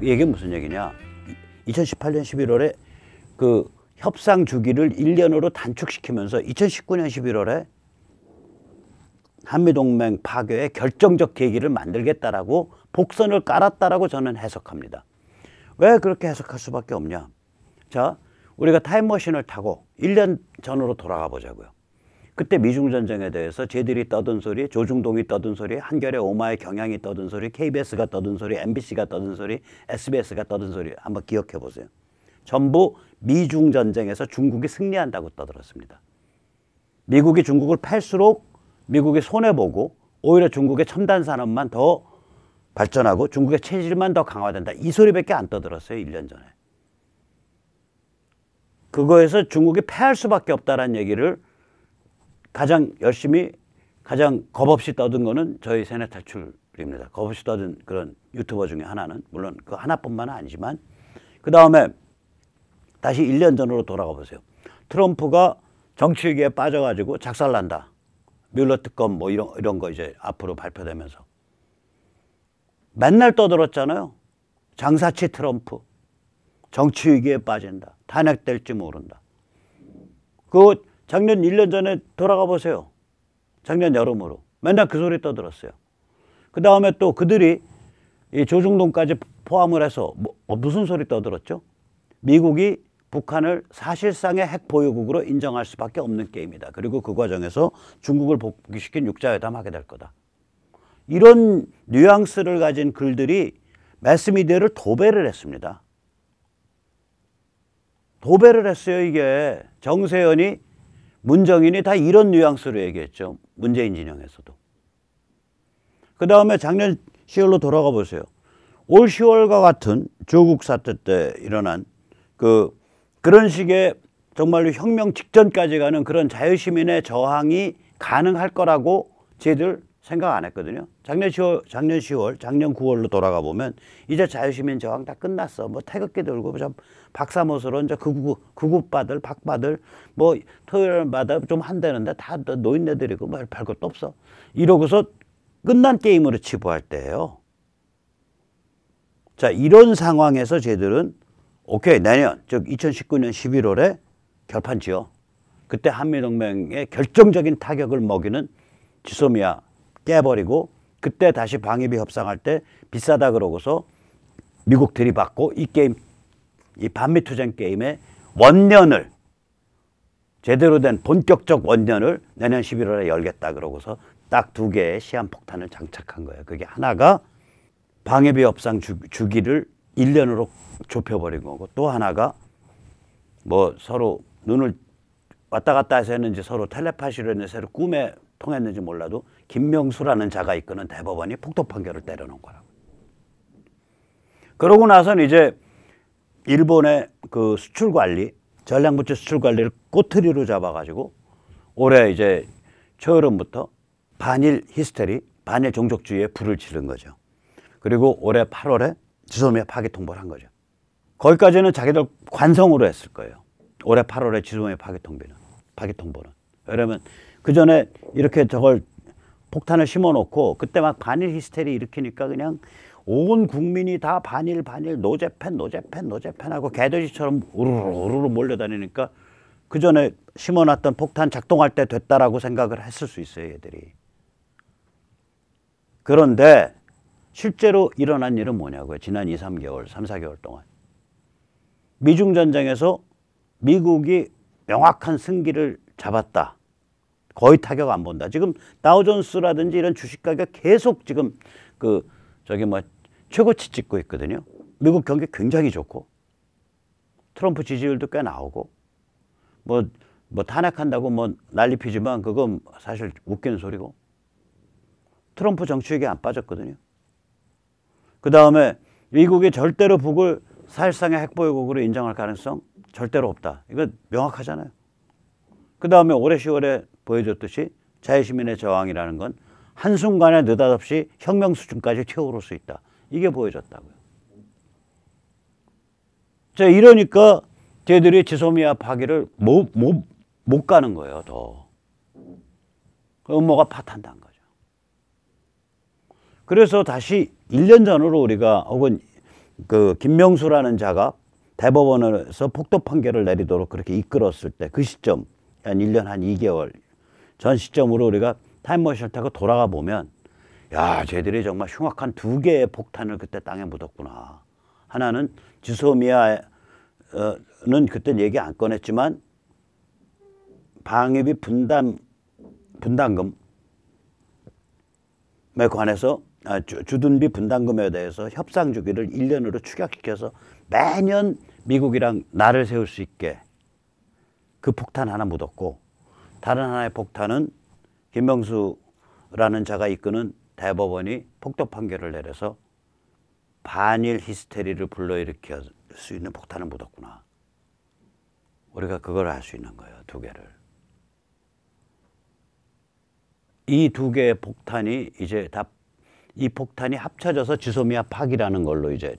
이게 무슨 얘기냐? 2018년 11월에 그 협상 주기를 1년으로 단축시키면서 2019년 11월에 한미동맹 파괴의 결정적 계기를 만들겠다라고 복선을 깔았다라고 저는 해석합니다. 왜 그렇게 해석할 수밖에 없냐? 자, 우리가 타임머신을 타고 1년 전으로 돌아가 보자고요. 그때 미중전쟁에 대해서 쟤들이 떠든 소리, 조중동이 떠든 소리, 한겨레 오마이 경향이 떠든 소리, KBS가 떠든 소리, MBC가 떠든 소리, SBS가 떠든 소리 한번 기억해 보세요. 전부 미중전쟁에서 중국이 승리한다고 떠들었습니다. 미국이 중국을 팔수록 미국이 손해보고 오히려 중국의 첨단 산업만 더 발전하고 중국의 체질만 더 강화된다. 이 소리밖에 안 떠들었어요. 1년 전에. 그거에서 중국이 패할 수밖에 없다는 얘기를 가장 열심히 가장 겁없이 떠든 거는 저희 세뇌 탈출입니다. 겁없이 떠든 그런 유튜버 중에 하나는 물론 그 하나뿐만은 아니지만 그 다음에 다시 1년 전으로 돌아가 보세요. 트럼프가 정치위기에 빠져가지고 작살난다. 뮬러 특검 뭐 이런 거 이제 앞으로 발표되면서 맨날 떠들었잖아요. 장사치 트럼프 정치위기에 빠진다. 탄핵될지 모른다. 그 작년 1년 전에 돌아가 보세요. 작년 여름으로 맨날 그 소리 떠들었어요. 그 다음에 또 그들이 이 조중동까지 포함을 해서 무슨 소리 떠들었죠? 미국이 북한을 사실상의 핵 보유국으로 인정할 수밖에 없는 게임이다. 그리고 그 과정에서 중국을 복귀시킨 육자회담 하게 될 거다. 이런 뉘앙스를 가진 글들이 매스미디어를 도배를 했습니다. 도배를 했어요. 이게 정세현이 문정인이 다 이런 뉘앙스로 얘기했죠. 문재인 진영에서도. 그 다음에 작년 10월로 돌아가 보세요. 올 10월과 같은 조국 사태 때 일어난 그런 식의 정말로 혁명 직전까지 가는 그런 자유시민의 저항이 가능할 거라고 쟤들 생각 안 했거든요. 작년 10월, 작년 9월로 돌아가 보면 이제 자유시민 저항 다 끝났어. 뭐 태극기 들고 박사모스로 이제 극우빠들, 박빠들 뭐 토요일마다 좀 한다는데 다 노인네들이고 뭐 별 것도 없어. 이러고서 끝난 게임으로 치부할 때예요. 자, 이런 상황에서 쟤들은 오케이, 내년, 즉 2019년 11월에 결판 지어. 그때 한미동맹에 결정적인 타격을 먹이는 지소미아 깨버리고 그때 다시 방위비 협상할 때 비싸다 그러고서 미국 들이받고 이 게임, 이 반미투쟁 게임의 원년을 제대로 된 본격적 원년을 내년 11월에 열겠다 그러고서 딱 2개의 시한폭탄을 장착한 거예요. 그게 하나가 방위비 협상 주기를 1년으로 좁혀버린 거고 또 하나가 뭐 서로 눈을 왔다 갔다 해서 했는지 서로 텔레파시로 했는지 서로 꿈에 통했는지 몰라도 김명수라는 자가 이끄는 대법원이 폭도 판결을 때려놓은 거라고. 그러고 나서는 이제 일본의 그 수출 관리, 전략물질 수출 관리를 꼬투리로 잡아가지고 올해 이제 초여름부터 반일 히스테리, 반일 종족주의에 불을 지른 거죠. 그리고 올해 8월에 지소미아 파기 통보를 한 거죠. 거기까지는 자기들 관성으로 했을 거예요. 올해 8월에 지소미아 파기 통보는. 왜냐면 그 전에 이렇게 저걸 폭탄을 심어놓고 그때 막 반일 히스테리 일으키니까 그냥 온 국민이 다 반일 노제팬 하고 개돼지처럼 우르르 몰려다니니까 그 전에 심어놨던 폭탄 작동할 때 됐다라고 생각을 했을 수 있어요, 얘들이. 그런데 실제로 일어난 일은 뭐냐고요. 지난 3, 4개월 동안. 미중전쟁에서 미국이 명확한 승기를 잡았다. 거의 타격 안 본다. 지금 다우존스라든지 이런 주식 가격 계속 지금 최고치 찍고 있거든요. 미국 경기 굉장히 좋고 트럼프 지지율도 꽤 나오고 뭐 탄핵한다고 뭐 난리 피지만 그건 사실 웃기는 소리고 트럼프 정치위기에 안 빠졌거든요. 그 다음에 미국이 절대로 북을 사실상의 핵보유국으로 인정할 가능성 절대로 없다. 이거 명확하잖아요. 그 다음에 올해 10월에 보여줬듯이 자유시민의 저항이라는 건 한순간에 느닷없이 혁명 수준까지 튀어오를 수 있다. 이게 보여졌다고요. 자, 이러니까 쟤들이 지소미아 파기를 못 가는 거예요, 더. 그 음모가 파탄난 거죠. 그래서 다시 1년 전으로 우리가 혹은 그 김명수라는 자가 대법원에서 폭도 판결을 내리도록 그렇게 이끌었을 때 그 시점 한 1년 한 2개월 전 시점으로 우리가 타임머신을 타고 돌아가 보면 야, 쟤들이 정말 흉악한 두 개의 폭탄을 그때 땅에 묻었구나. 하나는 지소미아는 그때 얘기 안 꺼냈지만 방위비 분담금에 관해서 주둔비 분담금에 대해서 협상 주기를 1년으로 축약시켜서 매년 미국이랑 날을 세울 수 있게 그 폭탄 하나 묻었고, 다른 하나의 폭탄은 김명수라는 자가 이끄는 대법원이 폭도 판결을 내려서 반일 히스테리를 불러일으킬 수 있는 폭탄을 묻었구나. 우리가 그걸 알 수 있는 거예요, 두 개를. 이 두 개의 폭탄이 이제 이 폭탄이 합쳐져서 지소미아 파기라는 걸로 이제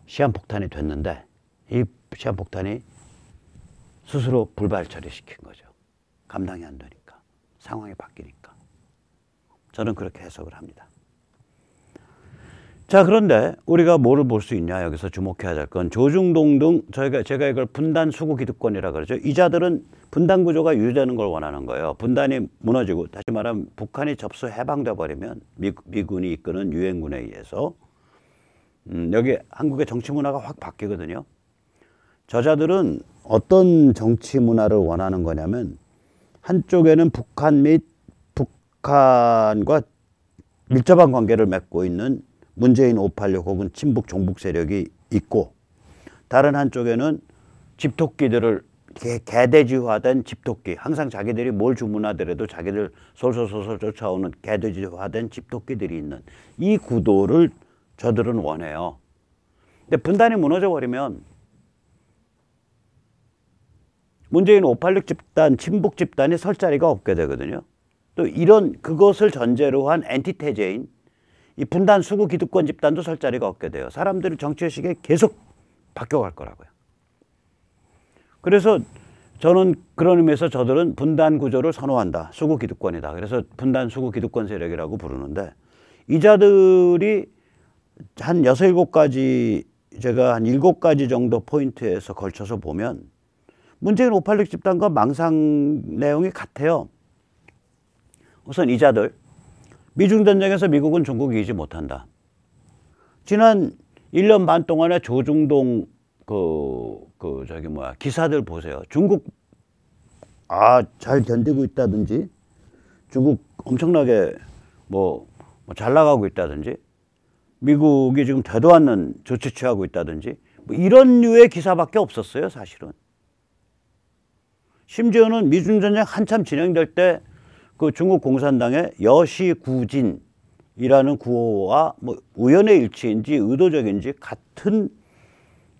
시한폭탄이 됐는데, 이 시한폭탄이 스스로 불발 처리시킨 거죠. 감당이 안 되니까. 상황이 바뀌니까. 저는 그렇게 해석을 합니다. 자, 그런데 우리가 뭐를 볼 수 있냐, 여기서 주목해야 될 건 조중동 등 제가 이걸 분단 수구 기득권이라 그러죠. 이 자들은 분단 구조가 유지되는 걸 원하는 거예요. 분단이 무너지고, 다시 말하면 북한이 접수 해방돼 버리면 미군이 이끄는 유엔군에 의해서 여기 한국의 정치 문화가 확 바뀌거든요. 저자들은 어떤 정치 문화를 원하는 거냐면, 한쪽에는 북한 및 북한과 밀접한 관계를 맺고 있는 문재인 586 혹은 친북 종북 세력이 있고, 다른 한쪽에는 집토끼들을 개돼지화된 집토끼, 항상 자기들이 뭘 주문하더라도 자기들 솔솔솔솔 쫓아오는 개돼지화된 집토끼들이 있는 이 구도를 저들은 원해요. 근데 분단이 무너져 버리면 문재인 586 집단, 친북 집단이 설 자리가 없게 되거든요. 또 이런 그것을 전제로 한 엔티테제인 이 분단 수구 기득권 집단도 설 자리가 없게 돼요. 사람들이 정치의식에 계속 바뀌어갈 거라고요. 그래서 저는 그런 의미에서 저들은 분단 구조를 선호한다. 수구 기득권이다. 그래서 분단 수구 기득권 세력이라고 부르는데, 이 자들이 한 6, 7가지, 제가 한 7가지 정도 포인트에서 걸쳐서 보면 문재인 586 집단과 망상 내용이 같아요. 우선 이 자들, 미중전쟁에서 미국은 중국을 이기지 못한다. 지난 1년 반 동안에 조중동 기사들 보세요. 중국 잘 견디고 있다든지, 중국 엄청나게 잘 나가고 있다든지, 미국이 지금 되도 않는 조치 취하고 있다든지, 이런 류의 기사밖에 없었어요, 사실은. 심지어는 미중전쟁 한참 진행될 때 그 중국 공산당의 여시구진이라는 구호와 우연의 일치인지 의도적인지 같은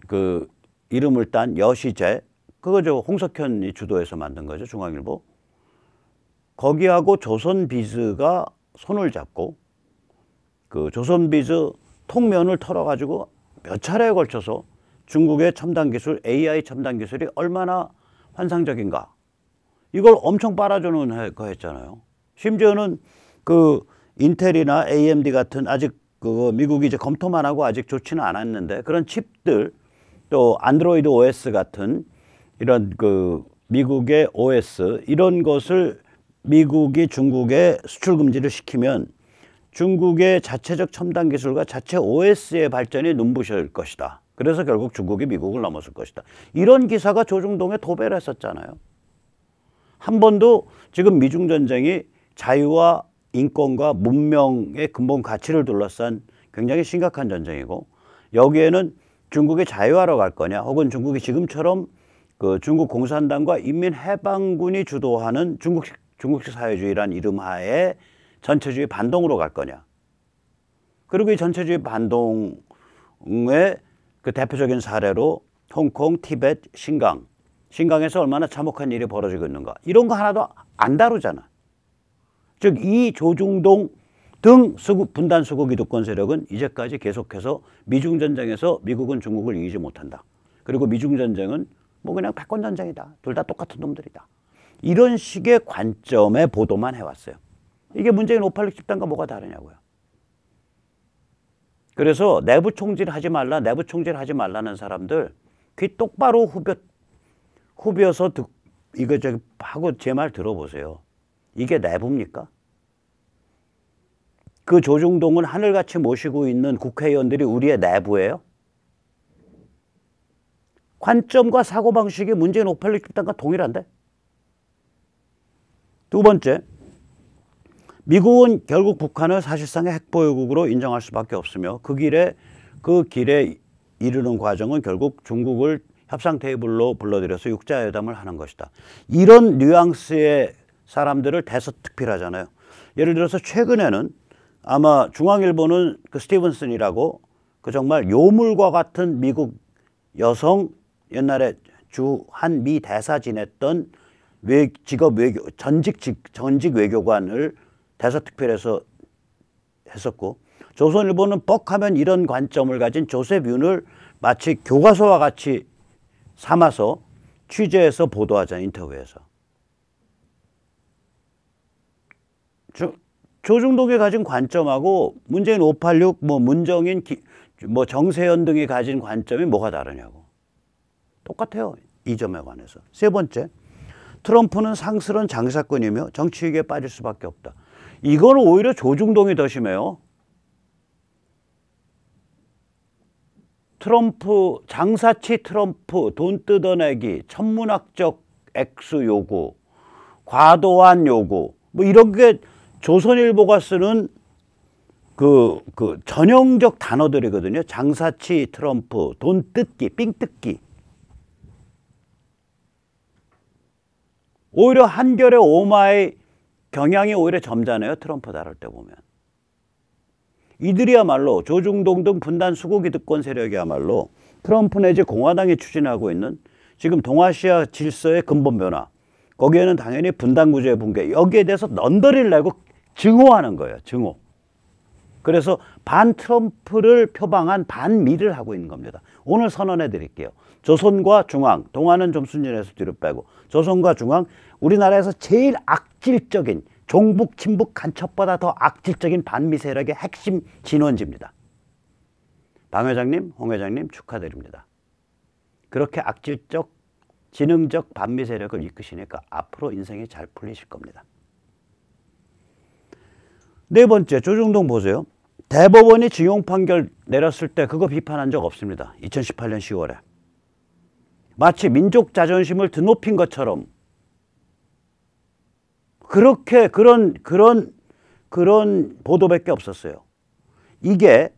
그 이름을 딴 여시제, 그거죠. 홍석현이 주도해서 만든 거죠, 중앙일보. 거기하고 조선비즈가 손을 잡고 그 조선비즈 통면을 털어가지고 몇 차례에 걸쳐서 중국의 첨단 기술, AI 첨단 기술이 얼마나 환상적인가, 이걸 엄청 빨아주는 거 했잖아요. 심지어는 그 인텔이나 AMD 같은 아직 그 미국이 이제 검토만 하고 아직 좋지는 않았는데 그런 칩들, 또 안드로이드 OS 같은 이런 그 미국의 OS, 이런 것을 미국이 중국에 수출 금지를 시키면 중국의 자체적 첨단 기술과 자체 OS의 발전이 눈부실 것이다. 그래서 결국 중국이 미국을 넘어설 것이다. 이런 기사가 조중동에 도배를 했었잖아요. 한 번도 지금 미중 전쟁이 자유와 인권과 문명의 근본 가치를 둘러싼 굉장히 심각한 전쟁이고, 여기에는 중국이 자유화로 갈 거냐, 혹은 중국이 지금처럼 그 중국 공산당과 인민해방군이 주도하는 중국식 사회주의란 이름 하에 전체주의 반동으로 갈 거냐. 그리고 이 전체주의 반동의 그 대표적인 사례로 홍콩, 티벳, 신강에서 얼마나 참혹한 일이 벌어지고 있는가, 이런 거 하나도 안 다루잖아. 즉 이 조중동 등 분단 수구 기득권 세력은 이제까지 계속해서 미중전쟁에서 미국은 중국을 이기지 못한다. 그리고 미중전쟁은 그냥 패권전쟁이다. 둘 다 똑같은 놈들이다. 이런 식의 관점의 보도만 해왔어요. 이게 문재인 586 집단과 뭐가 다르냐고요. 그래서 내부 총질하지 말라, 내부 총질하지 말라는 사람들 귀 똑바로 후벼서 이거 저기 하고 제 말 들어보세요. 이게 내부입니까? 그 조중동은 하늘같이 모시고 있는 국회의원들이 우리의 내부예요? 관점과 사고방식이 문재인 586 집단과 동일한데? 두 번째, 미국은 결국 북한을 사실상의 핵보유국으로 인정할 수밖에 없으며 그 길에 이르는 과정은 결국 중국을 협상 테이블로 불러들여서 육자회담을 하는 것이다. 이런 뉘앙스의 사람들을 대서특필하잖아요. 예를 들어서 최근에는 아마 중앙일보는 그 스티븐슨이라고 그 정말 요물과 같은 미국 여성, 옛날에 주한 미 대사 지냈던 전직 외교관을 대서특필해서 했었고, 조선일보는 뻑하면 이런 관점을 가진 조셉 윤을 마치 교과서와 같이 삼아서 취재해서 보도하잖아요. 인터뷰에서. 조중동이 가진 관점하고 문재인 586, 문정인, 정세현 등이 가진 관점이 뭐가 다르냐고. 똑같아요. 이 점에 관해서. 세 번째, 트럼프는 상스러운 장사꾼이며 정치위기에 빠질 수밖에 없다. 이건 오히려 조중동이 더 심해요. 트럼프, 장사치 트럼프, 돈 뜯어내기, 천문학적 액수 요구, 과도한 요구, 이런 게 조선일보가 쓰는 그 전형적 단어들이거든요. 장사치 트럼프, 돈 뜯기, 삥 뜯기. 오히려 한결의 오마의 경향이 오히려 점잖아요. 트럼프 다룰 때 보면. 이들이야말로 조중동 등 분단 수구 기득권 세력이야말로 트럼프 내지 공화당이 추진하고 있는 지금 동아시아 질서의 근본 변화, 거기에는 당연히 분단 구조의 붕괴, 여기에 대해서 넌더리를 내고 증오하는 거예요. 증오. 그래서 반 트럼프를 표방한 반미를 하고 있는 겁니다. 오늘 선언해 드릴게요. 조선과 중앙, 동아는 좀 순진해서 뒤로 빼고, 조선과 중앙, 우리나라에서 제일 악질적인, 종북, 친북 간첩보다 더 악질적인 반미 세력의 핵심 진원지입니다. 방 회장님, 홍 회장님 축하드립니다. 그렇게 악질적, 지능적 반미 세력을 이끄시니까 앞으로 인생이 잘 풀리실 겁니다. 네 번째, 조중동 보세요. 대법원이 징용 판결 내렸을 때 그거 비판한 적 없습니다. 2018년 10월에. 마치 민족 자존심을 드높인 것처럼 그렇게 그런 보도밖에 없었어요. 이게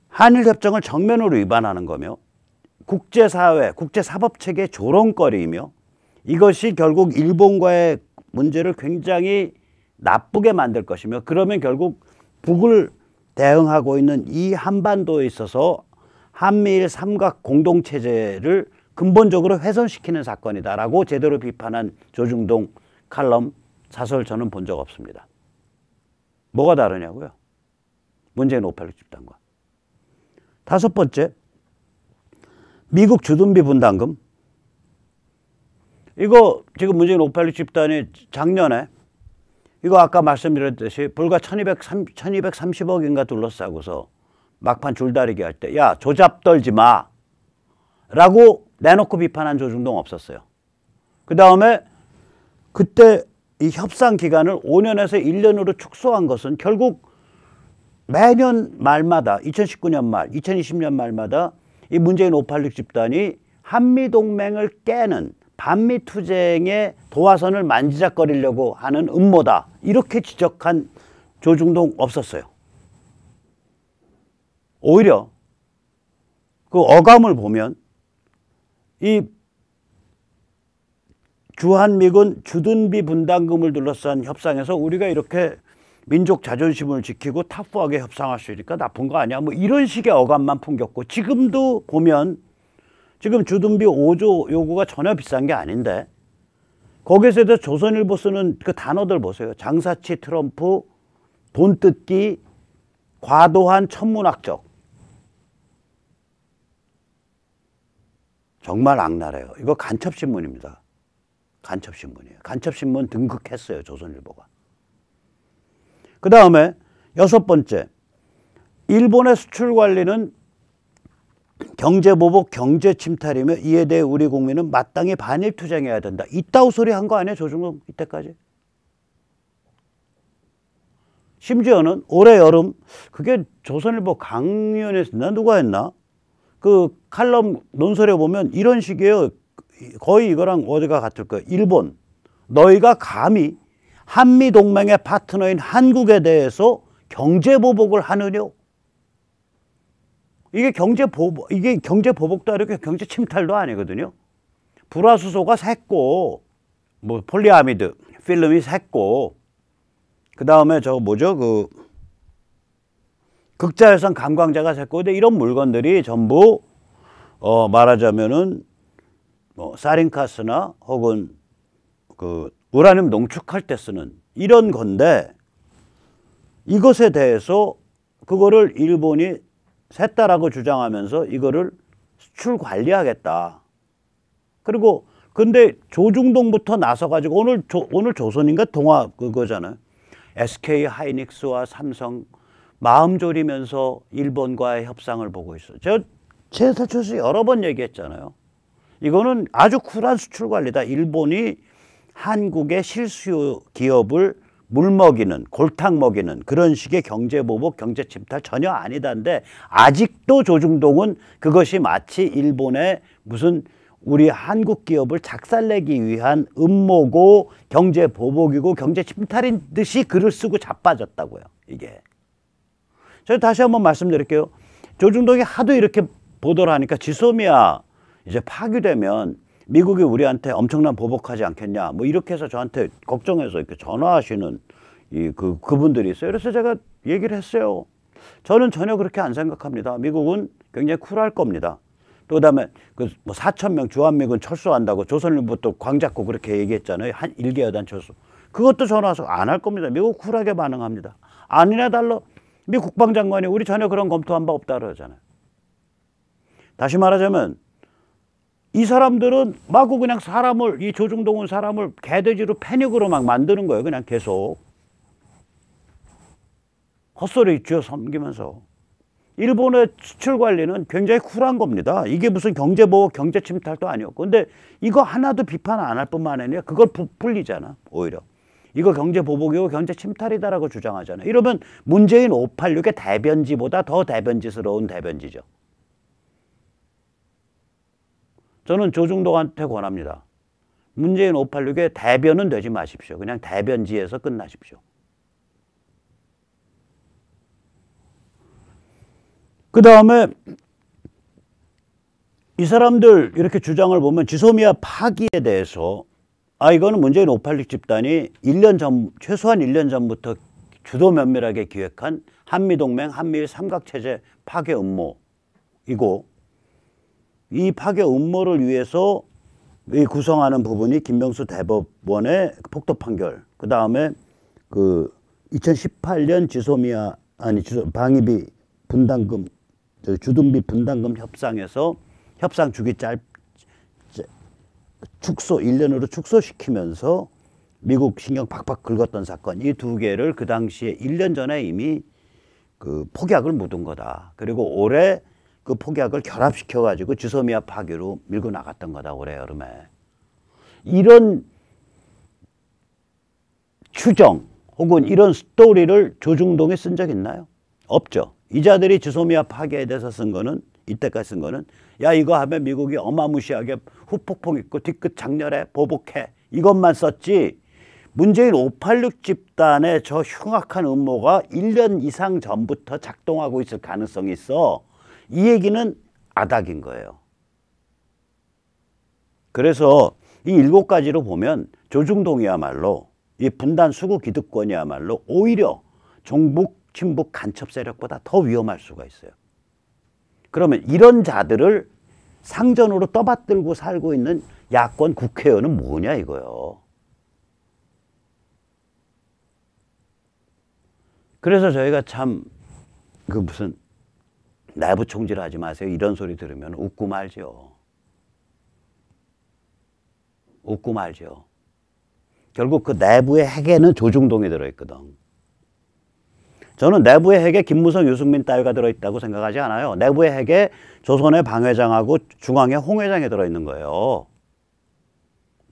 한일협정을 정면으로 위반하는 거며 국제사회, 국제사법체계의 조롱거리이며 이것이 결국 일본과의 문제를 굉장히 나쁘게 만들 것이며 그러면 결국 북을 대응하고 있는 이 한반도에 있어서 한미일 삼각 공동체제를 근본적으로 훼손시키는 사건이다라고 제대로 비판한 조중동 칼럼, 사설 저는 본 적 없습니다. 뭐가 다르냐고요? 문재인 586 집단과. 다섯 번째, 미국 주둔비 분담금. 이거 지금 문재인 586 집단이 작년에 이거 아까 말씀드렸듯이 불과 1230억인가 둘러싸고서 막판 줄다리기 할 때 야 조잡 떨지 마 라고 내놓고 비판한 조중동 없었어요. 그 다음에 그때 이 협상 기간을 5년에서 1년으로 축소한 것은 결국 매년 말마다 2019년 말, 2020년 말마다 이 문재인 586 집단이 한미동맹을 깨는 반미 투쟁의 도화선을 만지작거리려고 하는 음모다. 이렇게 지적한 조중동 없었어요. 오히려 그 어감을 보면 이 주한미군 주둔비 분담금을 둘러싼 협상에서 우리가 이렇게 민족 자존심을 지키고 타프하게 협상할 수 있으니까 나쁜 거 아니야? 뭐 이런 식의 어감만 풍겼고 지금도 보면 지금 주둔비 5조 요구가 전혀 비싼 게 아닌데 거기에서 조선일보 쓰는 그 단어들 보세요. 장사치 트럼프, 돈 뜯기, 과도한 천문학적. 정말 악랄해요. 이거 간첩신문입니다. 간첩신문이에요. 간첩신문 등극했어요. 조선일보가. 그 다음에 여섯 번째, 일본의 수출 관리는 경제보복, 경제침탈이며 이에 대해 우리 국민은 마땅히 반일 투쟁해야 된다. 이따구 소리 한 거 아니에요? 조중동 이때까지. 심지어는 올해 여름, 그게 조선일보 강연에서 누가 했나? 그 칼럼 논설에 보면 이런 식이에요. 거의 이거랑 어디가 같을 거예요. 일본, 너희가 감히 한미동맹의 파트너인 한국에 대해서 경제보복을 하느냐? 이게 경제보복도 아니고 경제침탈도 아니거든요. 불화수소가 샜고, 뭐 폴리아미드 필름이 샜고, 그 다음에 저거 뭐죠? 극자열산 감광자가 샜고, 근데 이런 물건들이 전부 말하자면은 사린가스나 혹은 우라늄 농축할 때 쓰는 이런 건데, 이것에 대해서 그거를 일본이 샜다라고 주장하면서 이거를 수출 관리하겠다. 그리고 근데 조중동부터 나서가지고 오늘 조선인가 동화 그거잖아요. SK 하이닉스와 삼성 마음 졸이면서 일본과의 협상을 보고 있어요. 제가 사실서 여러 번 얘기했잖아요. 이거는 아주 쿨한 수출 관리다. 일본이 한국의 실수 기업을 물먹이는, 골탕 먹이는 그런 식의 경제보복, 경제침탈 전혀 아니다인데, 아직도 조중동은 그것이 마치 일본의 무슨 우리 한국 기업을 작살내기 위한 음모고 경제보복이고 경제침탈인 듯이 글을 쓰고 자빠졌다고요. 이게. 제가 다시 한번 말씀드릴게요. 조중동이 하도 이렇게 보도를 하니까 지소미아 이제 파기되면 미국이 우리한테 엄청난 보복하지 않겠냐, 뭐 이렇게 해서 저한테 걱정해서 이렇게 전화하시는 그분들이 있어요. 그래서 제가 얘기를 했어요. 저는 전혀 그렇게 안 생각합니다. 미국은 굉장히 쿨할 겁니다. 또 그다음에 뭐 4,000명 주한미군 철수한다고 조선일보도 광 잡고 그렇게 얘기했잖아요. 한 1개 여단 철수. 그것도 전화 와서 안 할 겁니다. 미국 쿨하게 반응합니다. 아니나 달러 미 국방장관이 우리 전혀 그런 검토한 바 없다 그러잖아요. 다시 말하자면 이 사람들은 마구 그냥 이 조중동은 사람을 개돼지로 패닉으로 막 만드는 거예요. 그냥 계속. 헛소리 쥐어 섬기면서. 일본의 수출 관리는 굉장히 쿨한 겁니다. 이게 무슨 경제보복, 경제침탈도 아니었고. 근데 이거 하나도 비판 안 할 뿐만 아니라 그걸 불리잖아, 오히려. 이거 경제보복이고 경제침탈이다라고 주장하잖아요. 이러면 문재인 586의 대변지보다 더 대변지스러운 대변지죠. 저는 조중동한테 권합니다. 문재인 586의 대변은 되지 마십시오. 그냥 대변지에서 끝나십시오. 그 다음에 이 사람들 이렇게 주장을 보면 지소미아 파기에 대해서 이거는 문재인 586 집단이 최소한 1년 전부터 주도 면밀하게 기획한 한미동맹, 한미일 삼각체제 파괴 음모이고, 이 파괴 음모를 위해서 구성하는 부분이 김명수 대법원의 폭도 판결, 그 다음에 2018년 방위비 분담금, 주둔비 분담금 협상에서 협상 주기 축소 1년으로 축소시키면서 미국 신경 팍팍 긁었던 사건, 이 두 개를 그 당시에 1년 전에 이미 폭약을 묻은 거다. 그리고 올해 그 폭약을 결합시켜 가지고 지소미아 파기로 밀고 나갔던 거다, 올해 여름에. 이런 추정 혹은 이런 스토리를 조중동에 쓴 적 있나요? 없죠. 이 자들이 지소미아 파기에 대해서 쓴 거는, 이때까지 쓴 거는, 야 이거 하면 미국이 어마무시하게 후폭풍 있고 뒤끝 장렬해 보복해, 이것만 썼지, 문재인 586 집단의 저 흉악한 음모가 1년 이상 전부터 작동하고 있을 가능성이 있어. 이 얘기는 아닥인 거예요. 그래서 이 7가지로 보면 조중동이야말로, 이 분단 수구 기득권이야말로 오히려 종북 친북 간첩 세력보다 더 위험할 수가 있어요. 그러면 이런 자들을 상전으로 떠받들고 살고 있는 야권 국회의원은 뭐냐 이거요. 그래서 저희가 참 무슨 내부 총질 하지 마세요, 이런 소리 들으면 웃고 말죠. 웃고 말죠. 결국 그 내부의 핵에는 조중동이 들어있거든. 저는 내부의 핵에 김무성, 유승민 따위가 들어있다고 생각하지 않아요. 내부의 핵에 조선의 방 회장하고 중앙의 홍 회장이 들어있는 거예요.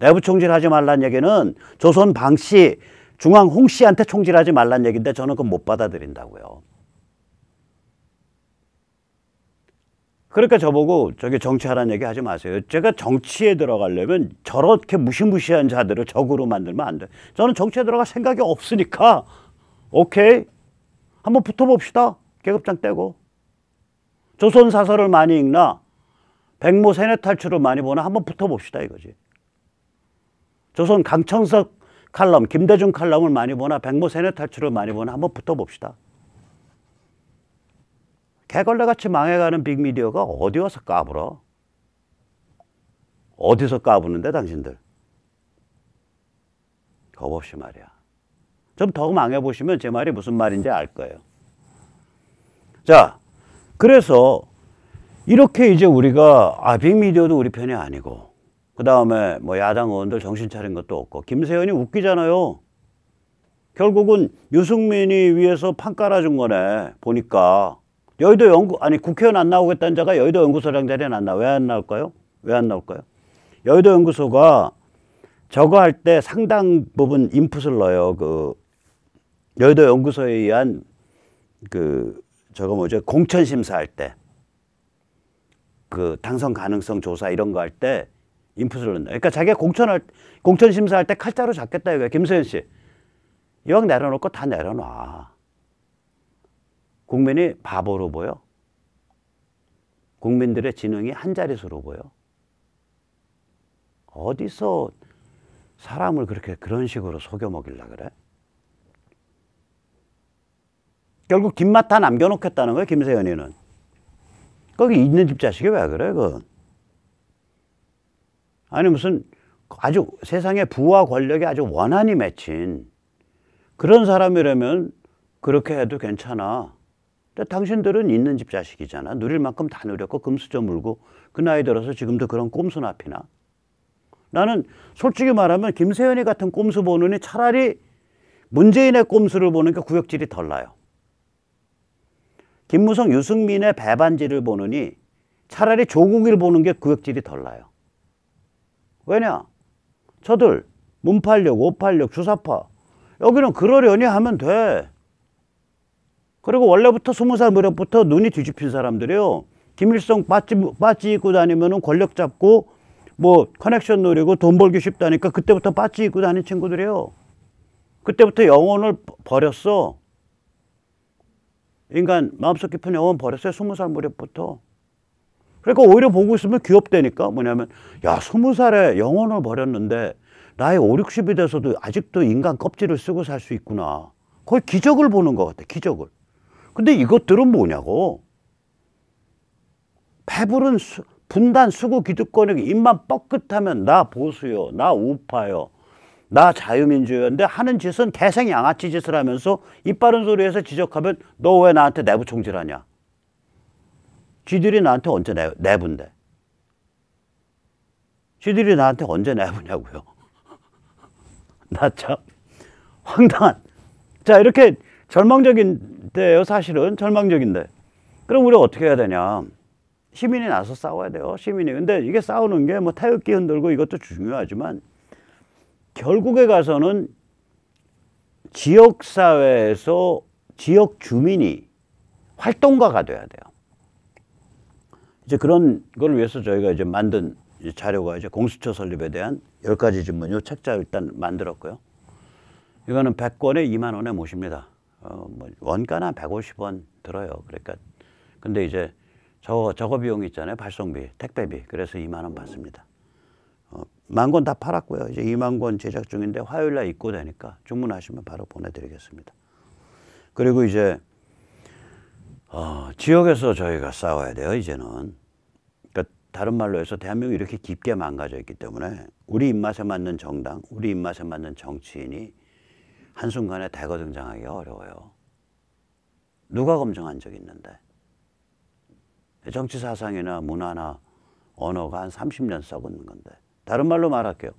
내부 총질하지 말란 얘기는 조선 방 씨, 중앙 홍 씨한테 총질하지 말란 얘기인데 저는 그건 못 받아들인다고요. 그러니까 저보고 저기 정치하라는 얘기 하지 마세요. 제가 정치에 들어가려면 저렇게 무시무시한 자들을 적으로 만들면 안 돼. 저는 정치에 들어갈 생각이 없으니까 오케이. 한번 붙어봅시다. 계급장 떼고. 조선 사설을 많이 읽나? 백모 세뇌 탈출을 많이 보나? 한번 붙어봅시다 이거지. 조선 강청석 칼럼, 김대중 칼럼을 많이 보나? 백모 세뇌 탈출을 많이 보나? 한번 붙어봅시다. 개걸레같이 망해가는 빅미디어가 어디 와서 까불어? 어디서 까부는데 당신들? 겁없이 말이야. 좀 더 망해보시면 제 말이 무슨 말인지 알 거예요. 자, 그래서 이렇게 이제 우리가 빅미디어도 우리 편이 아니고 그 다음에 뭐 야당 의원들 정신 차린 것도 없고 김세현이 웃기잖아요. 결국은 유승민이 위해서 판 깔아준 거네. 보니까 여의도 국회의원 안 나오겠다는 자가 여의도 연구소장 자리에 안 나와. 왜 안 나올까요? 왜 안 나올까요? 여의도 연구소가 저거 할 때 상당 부분 인풋을 넣어요. 그 여의도 연구소에 의한 저거 뭐죠? 공천 심사할 때 그 당선 가능성 조사 이런 거 할 때 인풋을 넣는다. 그러니까 자기가 공천 심사할 때 칼자루 잡겠다 이거야. 김세현 씨. 이왕 내려놓을 거 다 내려놔. 국민이 바보로 보여? 국민들의 지능이 한 자릿수로 보여? 어디서 사람을 그런 식으로 속여 먹이려 그래? 결국 김맛 다 남겨놓겠다는 거예요, 김세현이는. 거기 있는 집 자식이 왜 그래, 그건? 아니, 무슨 아주 세상에 부와 권력이 아주 원한이 맺힌 그런 사람이라면 그렇게 해도 괜찮아. 근데 당신들은 있는 집 자식이잖아. 누릴 만큼 다 누렸고 금수저 물고 그 나이 들어서 지금도 그런 꼼수 나피나. 나는 솔직히 말하면 김세현이 같은 꼼수 보느니 차라리 문재인의 꼼수를 보는 게 구역질이 덜 나요. 김무성, 유승민의 배반질을 보느니 차라리 조국을 보는 게 구역질이 덜 나요. 왜냐? 저들 문팔력, 오팔력, 주사파 여기는 그러려니 하면 돼. 그리고 원래부터 20살 무렵부터 눈이 뒤집힌 사람들이요. 김일성 빠찌 입고 다니면은 권력 잡고 뭐 커넥션 노리고 돈 벌기 쉽다니까 그때부터 빠찌 입고 다닌 친구들이에요. 그때부터 영혼을 버렸어. 인간 마음속 깊은 영혼 버렸어요. 20살 무렵부터. 그러니까 오히려 보고 있으면 귀엽다니까. 뭐냐면 야 20살에 영혼을 버렸는데 나이 5, 60이 돼서도 아직도 인간 껍질을 쓰고 살 수 있구나. 거의 기적을 보는 것 같아. 기적을. 근데 이것들은 뭐냐고. 배부른 분단 수구 기득권에게 입만 뻐끗하면 나 보수요, 나 우파요, 나 자유민주연대 하는 짓은 개생 양아치 짓을 하면서 입 바른 소리에서 지적하면 너 왜 나한테 내부 총질하냐. 쥐들이 나한테 언제 내부인데. 쥐들이 나한테 언제 내부냐고요. 나 참 황당한. 자, 이렇게 절망적인 때예요. 사실은 절망적인데. 그럼 우리 어떻게 해야 되냐. 시민이 나서 싸워야 돼요. 시민이. 근데 이게 싸우는 게 뭐 태극기 흔들고 이것도 중요하지만 결국에 가서는 지역사회에서 지역 주민이 활동가가 돼야 돼요. 이제 그런 걸 위해서 저희가 이제 만든 자료가 이제 공수처 설립에 대한 10가지 질문, 요 책자 일단 만들었고요. 이거는 100권에 2만 원에 모십니다. 뭐 원가는 150원 들어요. 그러니까 근데 이제 저거 비용 있잖아요. 발송비, 택배비. 그래서 2만 원 받습니다. 10,000권 다 팔았고요. 이제 2만 권 제작 중인데 화요일 날 입고되니까 주문하시면 바로 보내드리겠습니다. 그리고 이제 지역에서 저희가 싸워야 돼요. 이제는. 그러니까 다른 말로 해서 대한민국이 이렇게 깊게 망가져 있기 때문에 우리 입맛에 맞는 정당, 우리 입맛에 맞는 정치인이 한순간에 대거 등장하기가 어려워요. 누가 검증한 적 있는데. 정치 사상이나 문화나 언어가 한 30년 썩은 건데. 다른 말로 말할게요.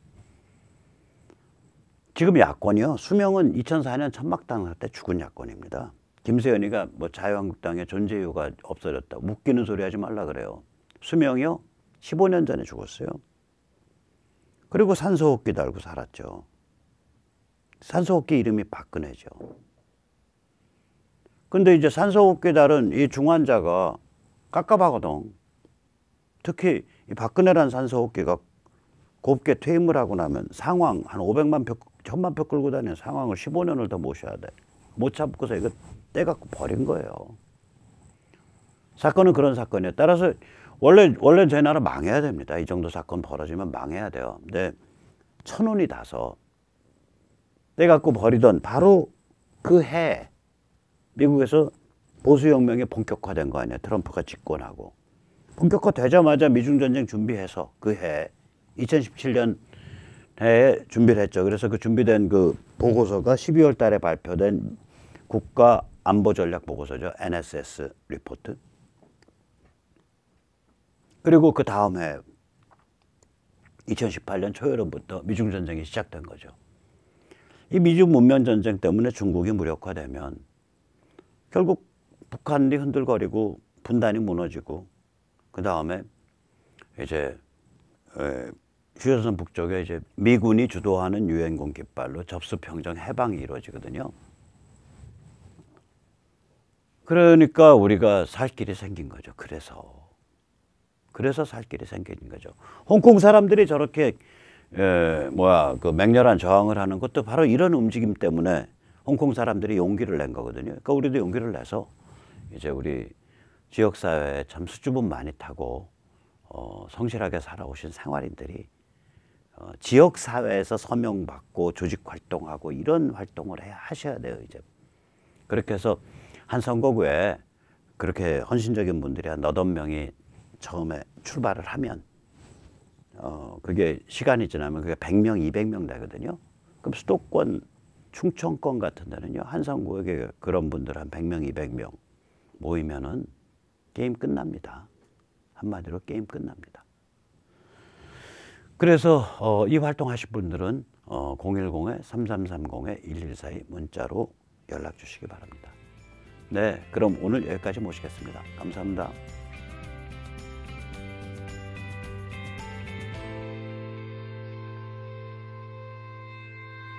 지금 야권이요. 수명은 2004년 천막당 때 죽은 야권입니다. 김세연이가 뭐 자유한국당의 존재 이유가 없어졌다. 웃기는 소리 하지 말라 그래요. 수명이요? 15년 전에 죽었어요. 그리고 산소호흡기 달고 살았죠. 산소호흡기 이름이 박근혜죠. 근데 이제 산소호흡기 달은 이 중환자가 깝깝하거든. 특히 이 박근혜라는 산소호흡기가 곱게 퇴임을 하고 나면 상황 한 500만 표, 1000만 표 끌고 다니는 상황을 15년을 더 모셔야 돼. 못 참고서 이거 떼갖고 버린 거예요. 사건은 그런 사건이에요. 따라서 원래 제 나라 망해야 됩니다. 이 정도 사건 벌어지면 망해야 돼요. 근데 천운이 다서 떼갖고 버리던 바로 그 해 미국에서 보수혁명이 본격화된 거 아니야. 트럼프가 집권하고. 본격화되자마자 미중전쟁 준비해서 그 해 2017년 해에 준비를 했죠. 그래서 그 준비된 그 보고서가 12월 달에 발표된 국가안보전략보고서죠. NSS 리포트. 그리고 그 다음 해 2018년 초여름부터 미중전쟁이 시작된 거죠. 이 미중 문명전쟁 때문에 중국이 무력화되면 결국 북한이 흔들거리고 분단이 무너지고 그 다음에 이제 휴전선 북쪽에 이제 미군이 주도하는 유엔군 깃발로 접수평정 해방이 이루어지거든요. 그러니까 우리가 살 길이 생긴 거죠. 그래서 살 길이 생긴 거죠. 홍콩 사람들이 저렇게 그 맹렬한 저항을 하는 것도 바로 이런 움직임 때문에 홍콩 사람들이 용기를 낸 거거든요. 그러니까 우리도 용기를 내서 이제 우리 지역사회에 참 수줍음 많이 타고 성실하게 살아오신 생활인들이 지역사회에서 서명받고 조직 활동하고 이런 활동을 하셔야 돼요. 이제 그렇게 해서 한 선거구에 그렇게 헌신적인 분들이 한 8명이 처음에 출발을 하면 그게 시간이 지나면 그게 100명, 200명 되거든요. 그럼 수도권, 충청권 같은 데는요. 한 선거구에 그런 분들 한 100명, 200명 모이면은 게임 끝납니다. 한마디로 게임 끝납니다. 그래서 이 활동하실 분들은 010-3330-1142 문자로 연락 주시기 바랍니다. 네, 그럼 오늘 여기까지 모시겠습니다. 감사합니다.